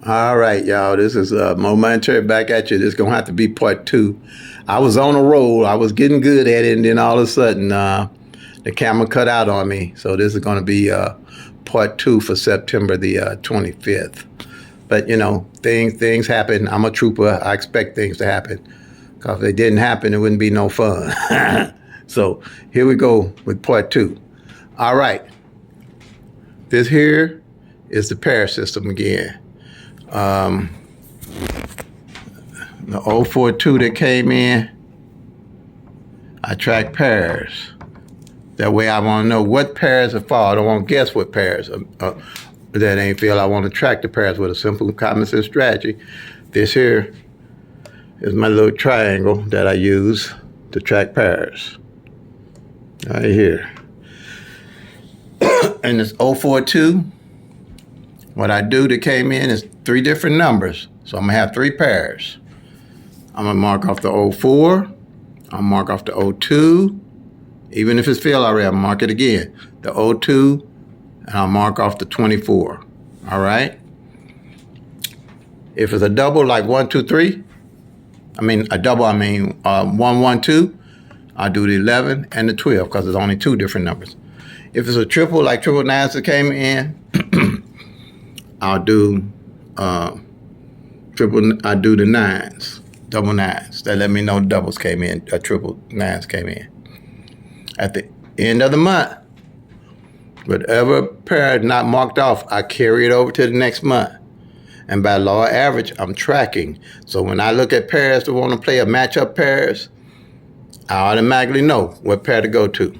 All right, y'all. This is momentary back at you. This is gonna have to be part two. I was on a roll. I was getting good at it, and then all of a sudden, the camera cut out on me. So this is gonna be part two for September the 25th. But you know, things happen. I'm a trooper. I expect things to happen. Cause if they didn't happen, it wouldn't be no fun. So here we go with part two. All right. This here is the pair system again. The 042 that came in, I track pairs. That way I want to know what pairs are fall. I don't want to guess what pairs that ain't filled. I want to track the pairs with a simple common sense strategy. This here is my little triangle that I use to track pairs. Right here. And this 042, what I do that came in is three different numbers. So I'm going to have three pairs. I'm going to mark off the 04. I'll mark off the 02. Even if it's filled already, I'll mark it again. The 02, and I'll mark off the 24. All right? If it's a double like 1, 2, 3, I mean 1, 1, 2, I'll do the 11 and the 12 because there's only two different numbers. If it's a triple like triple nines that came in, I'll do I do the nines, double nines. That let me know doubles came in, triple nines came in. At the end of the month, whatever pair not marked off, I carry it over to the next month. And by law of average, I'm tracking. So when I look at pairs that want to play a matchup pairs, I automatically know what pair to go to.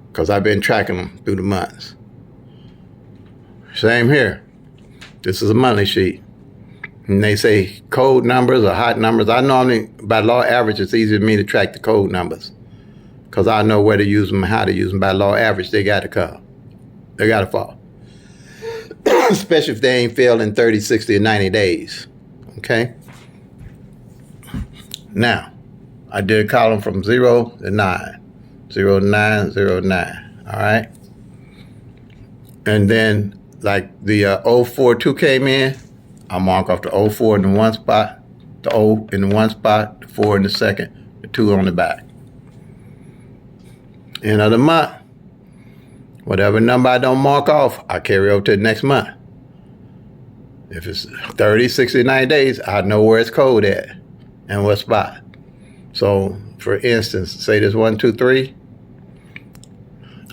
Because I've been tracking them through the months. Same here. This is a monthly sheet. And they say code numbers or hot numbers. I normally, by law average, it's easier for me to track the code numbers. Because I know where to use them and how to use them. By law average, they got to come. They got to fall. Especially if they ain't failed in 30, 60, or 90 days. Okay? Now, I did a column from 0 to 9. 0, 9, 0, 9. All right? And then, like the 042 came in, I'll mark off the 04 in the one spot, the O in the one spot, the 4 in the second, the 2 on the back. End of the month, whatever number I don't mark off, I carry over to the next month. If it's 30, 60, 90 days, I know where it's code at and what spot. So, for instance, say this 1, 2, 3,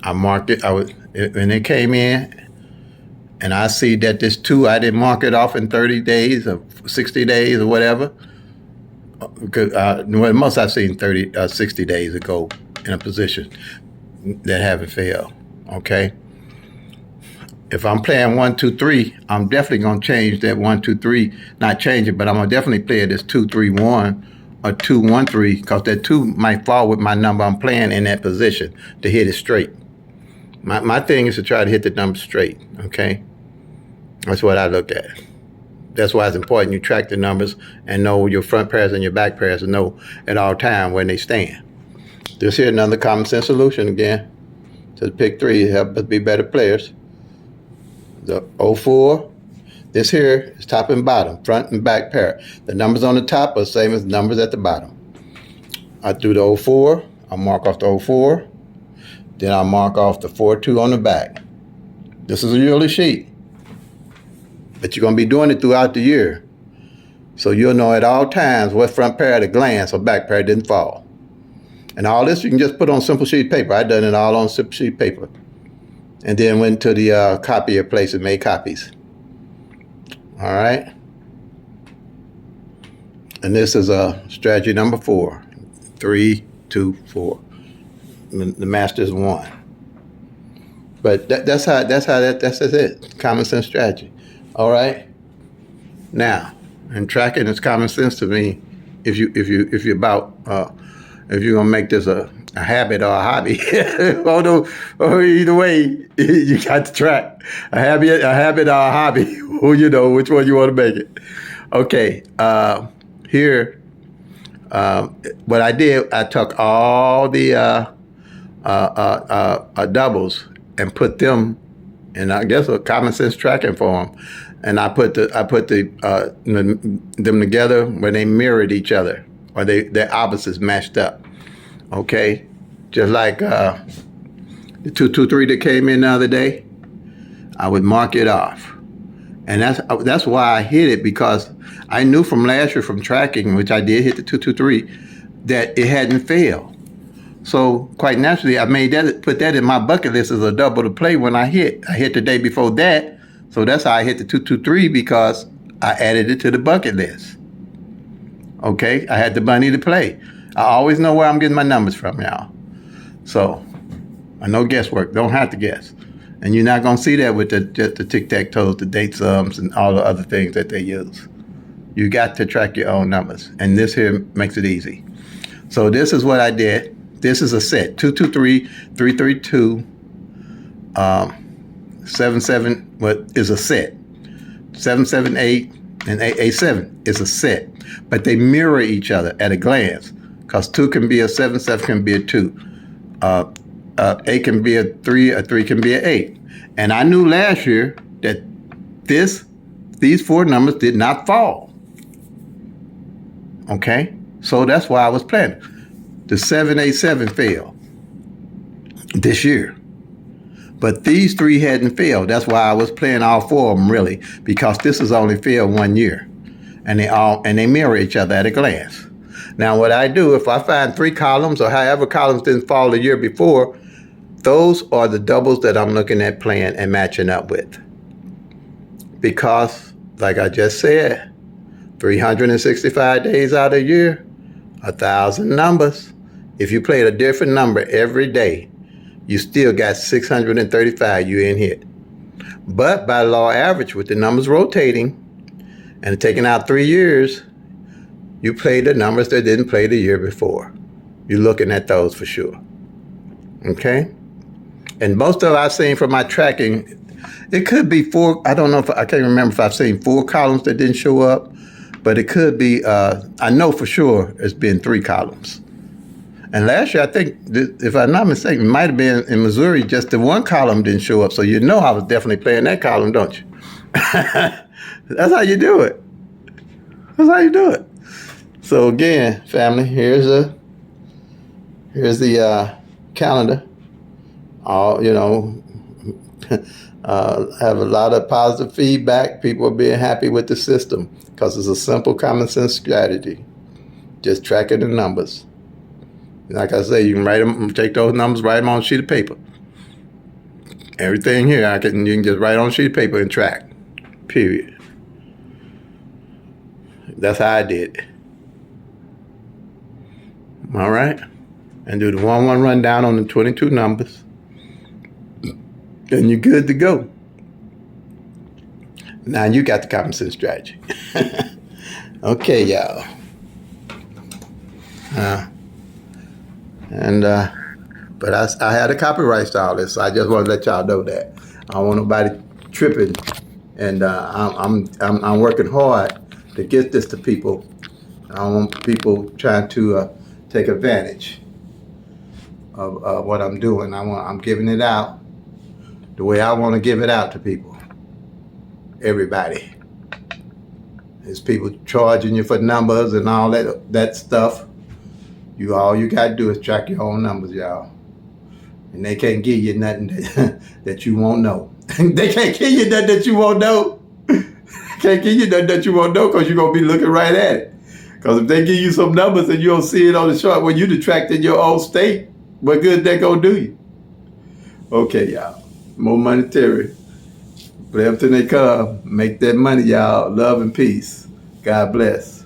I marked it, when it came in, and I see that this 2, I didn't mark it off in 30 days or 60 days or whatever. Because well, most I've seen 60 days ago in a position that haven't failed. Okay? If I'm playing 1, 2, 3, I'm definitely going to change that 1, 2, 3. Not change it, but I'm going to definitely play this 2, 3, 1 or 2, 1, 3 because that 2 might fall with my number I'm playing in that position to hit it straight. My thing is to try to hit the number straight, okay? That's what I look at. That's why it's important you track the numbers and know your front pairs and your back pairs and know at all time where they stand. This here another common sense solution again. To pick 3 help us be better players. The 04, this here is top and bottom, front and back pair. The numbers on the top are the same as the numbers at the bottom. I do the 04, I'll mark off the 04. Then I'll mark off the 4-2 on the back. This is a yearly sheet. But you're going to be doing it throughout the year. So you'll know at all times what front pair at a glance or back pair didn't fall. And all this you can just put on simple sheet paper. I done it all on simple sheet paper. And then went to the copier place and made copies. All right. And this is strategy number 4. 3, 2, 4. The master's 1. But that's it. Common sense strategy. All right. Now, and tracking is common sense to me. If you're gonna make this a habit or a hobby, either way, you got to track a habit or a hobby. Who you know which one you want to make it. Okay. Here, what I did, I took all the doubles and put them and I guess a common sense tracking for them. And I put them together where they mirrored each other, or their opposites matched up. Okay, just like the 223 that came in the other day, I would mark it off, and that's why I hit it, because I knew from last year from tracking, which I did hit the 223, that it hadn't failed. So quite naturally, put that in my bucket list as a double to play when I hit. I hit the day before that, so that's how I hit the 223, because I added it to the bucket list. Okay, I had the money to play. I always know where I'm getting my numbers from, y'all. So I know guesswork. Don't have to guess. And you're not gonna see that with the tic-tac-toes, the date sums, and all the other things that they use. You got to track your own numbers, and this here makes it easy. So this is what I did. This is a set: 223, 332, 77. What is a set? 778 and 887 is a set, but they mirror each other at a glance. Because 2 can be a 7, 7 can be a 2, 8 can be a 3 can be an 8. And I knew last year that these 4 numbers did not fall. Okay, so that's why I was planning. The 787 failed this year, but these 3 hadn't failed. That's why I was playing all 4 of them, really, because this has only failed 1 year, and they mirror each other at a glance. Now, what I do, if I find 3 columns or however columns didn't fall the year before, those are the doubles that I'm looking at playing and matching up with. Because, like I just said, 365 days out of a year, 1,000 numbers. If you played a different number every day, you still got 635 you ain't hit. But by law average, with the numbers rotating and taking out 3 years, you played the numbers that didn't play the year before. You're looking at those for sure. Okay? And most of I've seen from my tracking, it could be 4. I don't know I can't remember if I've seen 4 columns that didn't show up, but it could be, I know for sure it's been 3 columns. And last year, I think, if I'm not mistaken, it might have been in Missouri, just the 1 column didn't show up. So you know I was definitely playing that column, don't you? That's how you do it. That's how you do it. So again, family, here's the calendar. All, have a lot of positive feedback. People are being happy with the system because it's a simple common sense strategy. Just tracking the numbers. Like I say, you can write them, take those numbers, write them on a sheet of paper. Everything here, you can just write on a sheet of paper and track. Period. That's how I did it. All right? And do the 1-1 rundown on the 22 numbers. And you're good to go. Now you got the common sense strategy. Okay, y'all. But I had a copyright to all this, so I just want to let y'all know that. I don't want nobody tripping, and I'm working hard to get this to people. I don't want people trying to take advantage of what I'm doing. I'm giving it out the way I want to give it out to people. Everybody. There's people charging you for numbers and all that stuff. All you gotta do is track your own numbers, y'all. And they can't give you nothing that you won't know. They can't give you nothing that you won't know. Can't give you nothing that you won't know, because you're gonna be looking right at it. Because if they give you some numbers and you don't see it on the chart when you tracked in your own state, what good that gonna do you? Okay, y'all. More monetary. Play up till they come. Make that money, y'all. Love and peace. God bless.